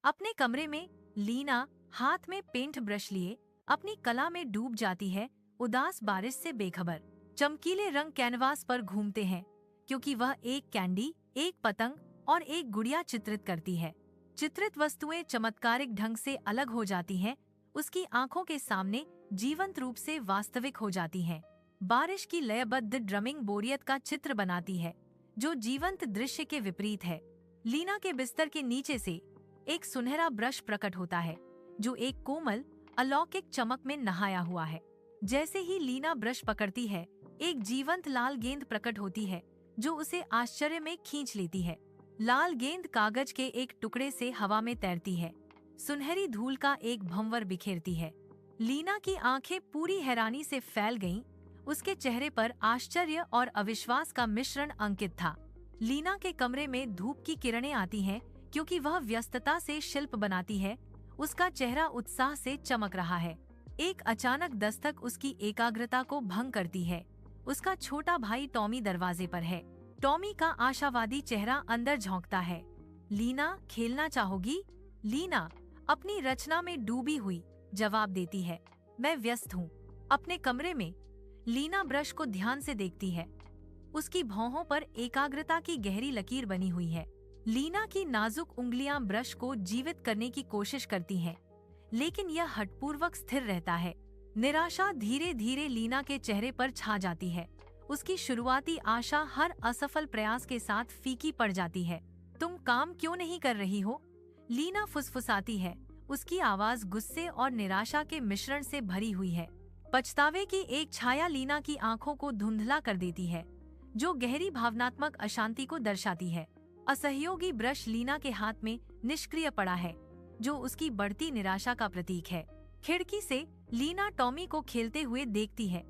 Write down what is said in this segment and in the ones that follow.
अपने कमरे में लीना हाथ में पेंट ब्रश लिए अपनी कला में डूब जाती है, उदास बारिश से बेखबर। चमकीले रंग कैनवास पर घूमते हैं क्योंकि वह एक कैंडी, एक पतंग और एक गुड़िया चित्रित करती है। चित्रित वस्तुएं चमत्कारिक ढंग से अलग हो जाती हैं, उसकी आंखों के सामने जीवंत रूप से वास्तविक हो जाती हैं। बारिश की लयबद्ध ड्रमिंग बोरियत का चित्र बनाती है, जो जीवंत दृश्य के विपरीत है। लीना के बिस्तर के नीचे से एक सुनहरा ब्रश प्रकट होता है, जो एक कोमल अलौकिक चमक में नहाया हुआ है। जैसे ही लीना ब्रश पकड़ती है, एक जीवंत लाल गेंद प्रकट होती है, जो उसे आश्चर्य में खींच लेती है। लाल गेंद कागज के एक टुकड़े से हवा में तैरती है, सुनहरी धूल का एक भंवर बिखेरती है। लीना की आंखें पूरी हैरानी से फैल गईं, उसके चेहरे पर आश्चर्य और अविश्वास का मिश्रण अंकित था। लीना के कमरे में धूप की किरणें आती हैं क्योंकि वह व्यस्तता से शिल्प बनाती है। उसका चेहरा उत्साह से चमक रहा है। एक अचानक दस्तक उसकी एकाग्रता को भंग करती है। उसका छोटा भाई टॉमी दरवाजे पर है। टॉमी का आशावादी चेहरा अंदर झोंकता है। लीना, खेलना चाहोगी? लीना अपनी रचना में डूबी हुई जवाब देती है, मैं व्यस्त हूँ। अपने कमरे में लीना ब्रश को ध्यान से देखती है। उसकी भौहों पर एकाग्रता की गहरी लकीर बनी हुई है। लीना की नाजुक उंगलियां ब्रश को जीवित करने की कोशिश करती हैं, लेकिन यह हठपूर्वक स्थिर रहता है। निराशा धीरे धीरे लीना के चेहरे पर छा जाती है। उसकी शुरुआती आशा हर असफल प्रयास के साथ फीकी पड़ जाती है। तुम काम क्यों नहीं कर रही हो? लीना फुसफुसाती है। उसकी आवाज गुस्से और निराशा के मिश्रण से भरी हुई है। पछतावे की एक छाया लीना की आंखों को धुंधला कर देती है, जो गहरी भावनात्मक अशांति को दर्शाती है। असहयोगी ब्रश लीना के हाथ में निष्क्रिय पड़ा है, जो उसकी बढ़ती निराशा का प्रतीक है। खिड़की से लीना टॉमी को खेलते हुए देखती है।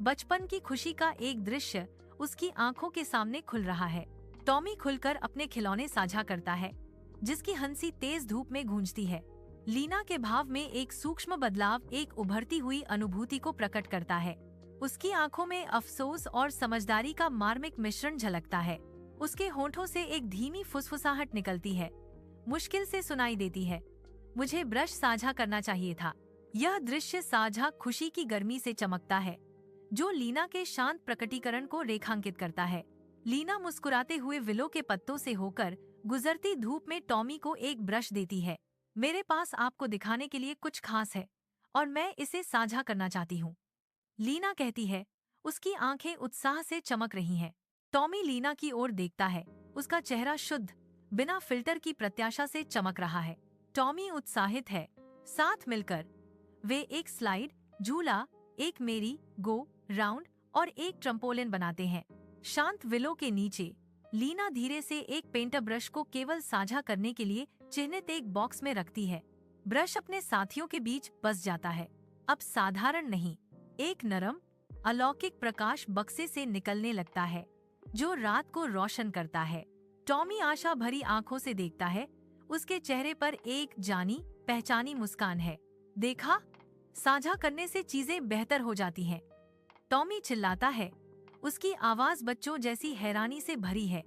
बचपन की खुशी का एक दृश्य उसकी आंखों के सामने खुल रहा है। टॉमी खुलकर अपने खिलौने साझा करता है, जिसकी हंसी तेज धूप में गूंजती है। लीना के भाव में एक सूक्ष्म बदलाव एक उभरती हुई अनुभूति को प्रकट करता है। उसकी आंखों में अफसोस और समझदारी का मार्मिक मिश्रण झलकता है। उसके होठों से एक धीमी फुसफुसाहट निकलती है, मुश्किल से सुनाई देती है, मुझे ब्रश साझा करना चाहिए था। यह दृश्य साझा खुशी की गर्मी से चमकता है, जो लीना के शांत प्रकटीकरण को रेखांकित करता है। लीना मुस्कुराते हुए विलो के पत्तों से होकर गुजरती धूप में टॉमी को एक ब्रश देती है। मेरे पास आपको दिखाने के लिए कुछ खास है और मैं इसे साझा करना चाहती हूँ, लीना कहती है। उसकी आंखें उत्साह से चमक रही हैं। टॉमी लीना की ओर देखता है। उसका चेहरा शुद्ध, बिना फिल्टर की प्रत्याशा से चमक रहा है। टॉमी उत्साहित है। साथ मिलकर वे एक स्लाइड, झूला, एक मेरी गो राउंड और एक ट्रम्पोलिन बनाते हैं। शांत विलो के नीचे लीना धीरे से एक पेंटर ब्रश को केवल साझा करने के लिए चिन्हित एक बॉक्स में रखती है। ब्रश अपने साथियों के बीच बस जाता है। अब साधारण नहीं, एक नरम अलौकिक प्रकाश बक्से से निकलने लगता है, जो रात को रोशन करता है। टॉमी आशा भरी आंखों से देखता है। उसके चेहरे पर एक जानी पहचानी मुस्कान है। देखा, साझा करने से चीजें बेहतर हो जाती हैं। टॉमी चिल्लाता है। उसकी आवाज बच्चों जैसी हैरानी से भरी है।